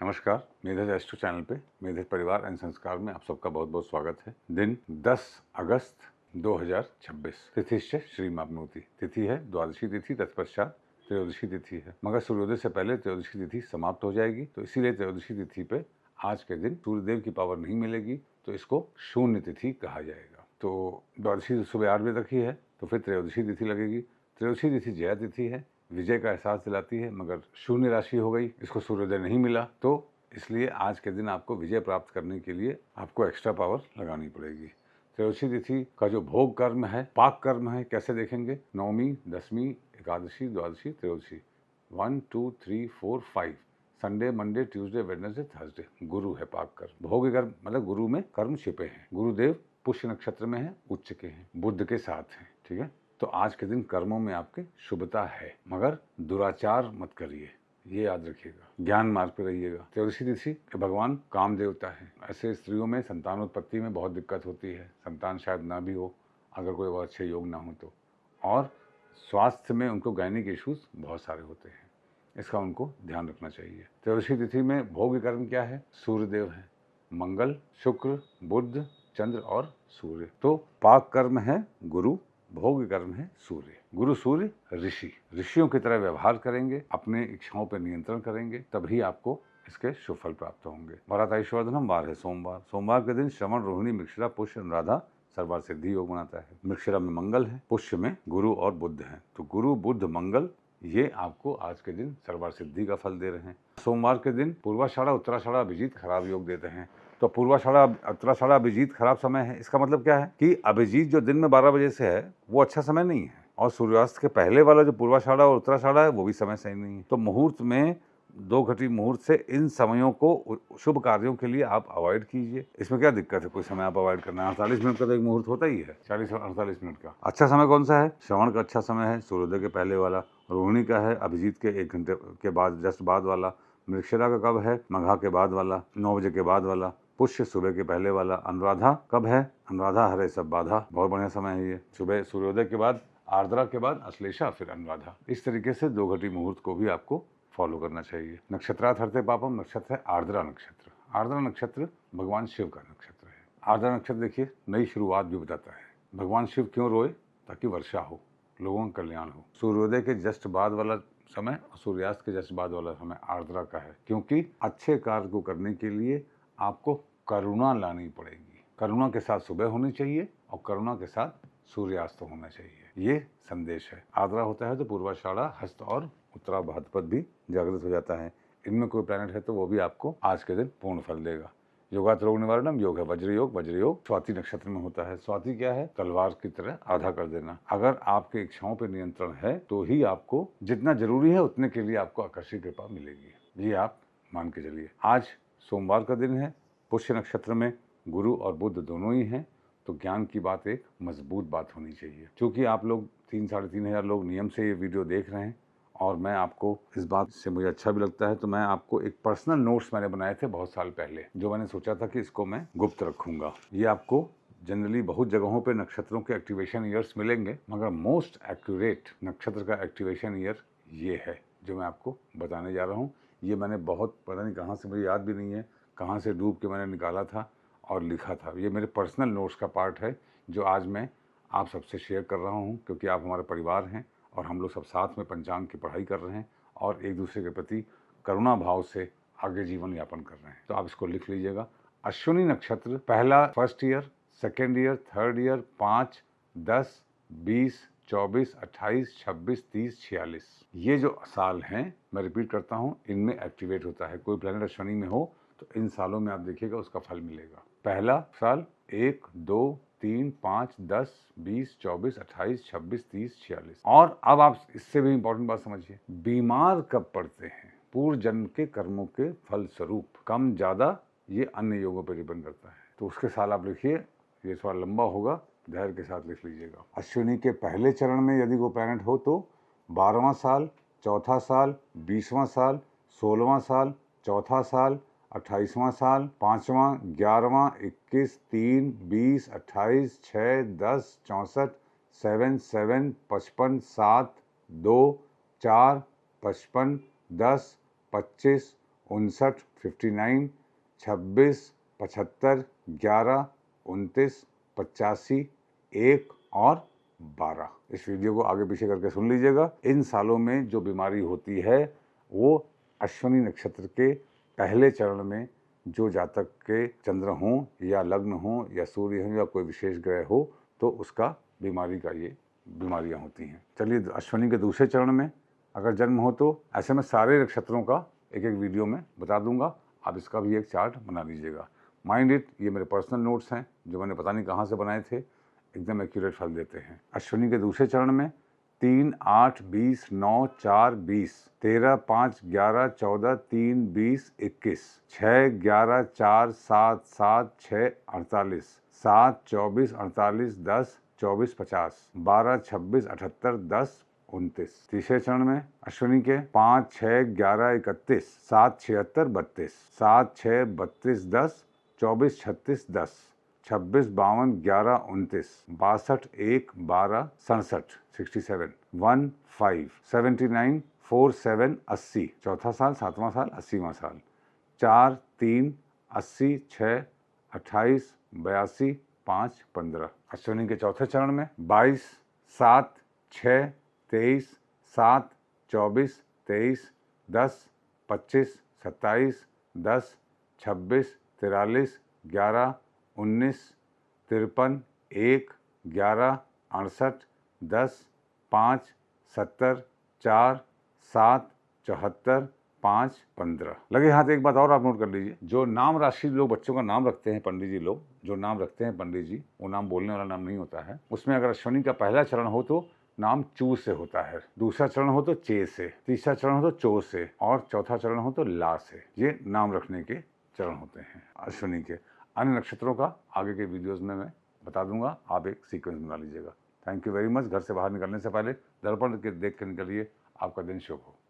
नमस्कार, मेधेज astro channel पे मेधेज परिवार एंड संस्कार में आप सबका बहुत बहुत स्वागत है। दिन 10 अगस्त 2026, तिथि श्री मापनोती, तिथि है द्वादशी तिथि, तत्पश्चात त्रयोदशी तिथि है। मगर सूर्योदय से पहले त्रयोदशी तिथि समाप्त हो जाएगी, तो इसीलिए त्रयोदशी तिथि पे आज के दिन सूर्यदेव की पावर नहीं मिलेगी, तो इसको शून्य तिथि कहा जाएगा। तो द्वादशी सुबह 8 बजे तक ही है, तो फिर त्रयोदशी तिथि लगेगी। त्रयोदशी तिथि जया तिथि है, विजय का एहसास दिलाती है, मगर शून्य राशि हो गई, इसको सूर्योदय नहीं मिला, तो इसलिए आज के दिन आपको विजय प्राप्त करने के लिए आपको एक्स्ट्रा पावर लगानी पड़ेगी। त्रयोदशी तिथि का जो भोग कर्म है, पाक कर्म है, कैसे देखेंगे? नवमी, दसवीं, एकादशी, द्वादशी, त्रयोदशी, 1 2 3 4 5 Sunday, Monday, Tuesday, Wednesday, Thursday गुरु है पाक कर्म। भोग कर्म मतलब गुरु में कर्म छिपे हैं। गुरुदेव पुष्य नक्षत्र में है, उच्च के हैं, बुध के साथ हैं। ठीक है, तो आज के दिन कर्मों में आपके शुभता है, मगर दुराचार मत करिए, ये याद रखिएगा। ज्ञान मार्ग पे रहिएगा। त्रयोदशी तिथि के भगवान काम देवता है। ऐसे स्त्रियों में संतानोत्पत्ति में बहुत दिक्कत होती है, संतान शायद ना भी हो अगर कोई बहुत अच्छे योग ना हो तो, और स्वास्थ्य में उनको गायनिक इश्यूज बहुत सारे होते हैं, इसका उनको ध्यान रखना चाहिए। त्रयोदशी तिथि में भोग कर्म क्या है? सूर्यदेव है, मंगल, शुक्र, बुध, चंद्र और सूर्य। तो पाक कर्म है गुरु, भोग कर्म है सूर्य। गुरु सूर्य ऋषि, ऋषियों की तरह व्यवहार करेंगे, अपने इच्छाओं पर नियंत्रण करेंगे, तभी आपको इसके शुभ फल प्राप्त होंगे। वराताईश्वर्धनम वार है सोमवार। सोमवार के दिन श्रवण, रोहिणी, मृगशिरा, पुष्य, अनुराधा सर्वार्थ सिद्धि योग बनाता है। मृगशिरा में मंगल है, पुष्य में गुरु और बुध है, तो गुरु बुध मंगल ये आपको आज के दिन सर्वार्थ सिद्धि का फल दे रहे हैं। सोमवार के दिन पूर्वाषाढ़ा, उत्तराषाढ़ा, अभिजीत खराब योग देते हैं। तो पूर्वाषाढ़ा, उत्तराषाढ़ा, अभिजीत खराब समय है। इसका मतलब क्या है कि अभिजीत जो दिन में 12 बजे से है वो अच्छा समय नहीं है, और सूर्यास्त के पहले वाला जो पूर्वाषाढ़ा और उत्तराषाढ़ा है वो भी समय सही नहीं है। तो मुहूर्त में 2 घटी मुहूर्त से इन समयों को शुभ कार्यों के लिए आप अवॉइड कीजिए। इसमें क्या दिक्कत है? कोई समय आप अवॉइड करना है? 48 मिनट का तो एक मुहूर्त होता ही है, 40 और 48 मिनट का। अच्छा समय कौन सा है? श्रवण का अच्छा समय है, सूर्योदय के पहले वाला। रोहिणी का है अभिजीत के 1 घंटे के बाद, जस्ट बाद वाला। मृगशिरा का कब है? मघा के बाद वाला, 9 बजे के बाद वाला। पुष्य सुबह के पहले वाला। अनुराधा कब है? अनुराधा हरे सब बाधा, बहुत बढ़िया समय है ये। सुबह सूर्योदय के बाद, आर्द्रा के बाद अश्लेषा, फिर अनुराधा। इस तरीके से 2 घटी मुहूर्त को भी आपको फॉलो करना चाहिए। नक्षत्रार्थ हरते पापम नक्षत्र है आर्द्रा नक्षत्र। आर्द्रा नक्षत्र भगवान शिव का नक्षत्र है। आर्द्रा नक्षत्र देखिए नई शुरुआत भी बताता है। भगवान शिव क्यों रोए? ताकि वर्षा हो, लोगों का कल्याण हो। सूर्योदय के जस्ट बाद वाला समय और सूर्यास्त के जस्ट बाद वाला समय आर्द्रा का है, क्योंकि अच्छे कार्य को करने के लिए आपको करुणा लानी पड़ेगी। करुणा के साथ सुबह होनी चाहिए और करुणा के साथ सूर्यास्त होना चाहिए, ये संदेश है। आर्द्रा होता है तो पूर्वाषाढ़ा, हस्त और उत्तरा भाद्रपद भी जागृत हो जाता है। इनमें कोई प्लैनेट है तो वो भी आपको आज के दिन पूर्ण फल देगा। योगात रोग निवारणम योग है वज्र योग। वज्र योग स्वाति नक्षत्र में होता है। स्वाति क्या है? तलवार की तरह आधा कर देना। अगर आपके इच्छाओं पर नियंत्रण है तो ही आपको जितना जरूरी है उतने के लिए आपको आकर्षित कृपा मिलेगी, ये आप मान के चलिए। आज सोमवार का दिन है, पुष्य नक्षत्र में गुरु और बुध दोनों ही हैं, तो ज्ञान की बात एक मजबूत बात होनी चाहिए। क्योंकि आप लोग 3-3.5 हज़ार लोग नियम से ये वीडियो देख रहे हैं, और मैं आपको इस बात से मुझे अच्छा भी लगता है, तो मैं आपको एक पर्सनल नोट्स मैंने बनाए थे बहुत साल पहले, जो मैंने सोचा था कि इसको मैं गुप्त रखूंगा। ये आपको जनरली बहुत जगहों पे नक्षत्रों के एक्टिवेशन ईयर्स मिलेंगे, मगर मोस्ट एक्यूरेट नक्षत्र का एक्टिवेशन ईयर ये है जो मैं आपको बताने जा रहा हूँ। ये मैंने बहुत पता नहीं कहाँ से, मुझे याद भी नहीं है कहाँ से डूब के मैंने निकाला था और लिखा था। ये मेरे पर्सनल नोट्स का पार्ट है जो आज मैं आप सबसे शेयर कर रहा हूँ, क्योंकि आप हमारे परिवार हैं और हम लोग सब साथ में पंचांग की पढ़ाई कर रहे हैं और एक दूसरे के प्रति करुणा भाव से आगे जीवन यापन कर रहे हैं। तो आप इसको लिख लीजिएगा। अश्विनी नक्षत्र पहला, first year, second year, third year, 5, 10, 20, 24, 28, 26, 30, 46, ये जो साल हैं, मैं रिपीट करता हूँ, इनमें एक्टिवेट होता है। कोई प्लैनेट अश्विनी में हो तो इन सालों में आप देखिएगा उसका फल मिलेगा। पहला साल 1, 2, 3, 5, 10, 20, 24, 28, 26, 30, 46। और अब आप इससे भी इंपॉर्टेंट बात समझिए, बीमार कब पड़ते हैं? पूर्व जन्म के कर्मों के फल स्वरूप। कम ज्यादा ये अन्य योगों पर डिपेंड करता है, तो उसके साल आप लिखिए। ये थोड़ा लंबा होगा, धैर्य के साथ लिख लीजिएगा। अश्विनी के पहले चरण में यदि वो प्लैनेट हो तो 12वां साल, चौथा साल, 20वां साल, 16वां साल, चौथा साल, 28वां साल, 5वां, 11वां, 21, 3, 20, 28, 6, 10, 64, 7, 7, 55, 7, 2, 4, 55, 10, 25, 59, 59, 26, 75, 11, 29, 85, 1 और 12। इस वीडियो को आगे पीछे करके सुन लीजिएगा। इन सालों में जो बीमारी होती है वो अश्विनी नक्षत्र के पहले चरण में जो जातक के चंद्र हों या लग्न हों या सूर्य हो या कोई विशेष ग्रह हो तो उसका बीमारी का ये बीमारियां होती हैं। चलिए, अश्विनी के दूसरे चरण में अगर जन्म हो तो ऐसे में सारे नक्षत्रों का एक एक वीडियो में बता दूंगा, आप इसका भी एक चार्ट बना लीजिएगा। माइंड इट, ये मेरे पर्सनल नोट्स हैं जो मैंने पता नहीं कहाँ से बनाए थे, एकदम एक्यूरेट फल देते हैं। अश्विनी के दूसरे चरण में 3, 8, 20, 9, 4, 20, 13, 5, 11, 14, 3, 20, 21, 6, 11, 4, 7, 7, 6, 48, 7, 24, 48, 10, 24, 50, 12, 26, 78, 10, 29। तीसरे चरण में अश्विनी के 5, 6, 11, 31, 7, 76, 32, 7, 6, 32, 10, 24, 36, 10, 26, 52, 11, 29, 62, 1, 12, 67, 67, 1, 5, 79, 4, 7, 80, चौथा साल, 7वां साल, 80वां साल, 4, 3, 80, 6, 28, 82, 5, 15। अश्विनी के चौथे चरण में 22, 7, 6, 23, 7, 24, 23, 10, 25, 27, 10, 26, 43, 11, 19, 53, 1, 11, 68, 10, 5, 70, 4, 7, 74, 5, 15। लगे हाथ एक बात और आप नोट कर लीजिए, जो नाम राशि लोग बच्चों का नाम रखते हैं, पंडित जी लोग जो नाम रखते हैं पंडित जी, वो नाम बोलने वाला नाम नहीं होता है। उसमें अगर अश्विनी का पहला चरण हो तो नाम चू से होता है, दूसरा चरण हो तो चे से, तीसरा चरण हो तो चो से और चौथा चरण हो तो ला से। ये नाम रखने के चरण होते हैं अश्विनी के। अन्य नक्षत्रों का आगे के वीडियोस में मैं बता दूंगा, आप एक सीक्वेंस बना लीजिएगा। Thank you very much. घर से बाहर निकलने से पहले दर्पण के देख के निकलिए। आपका दिन शुभ हो।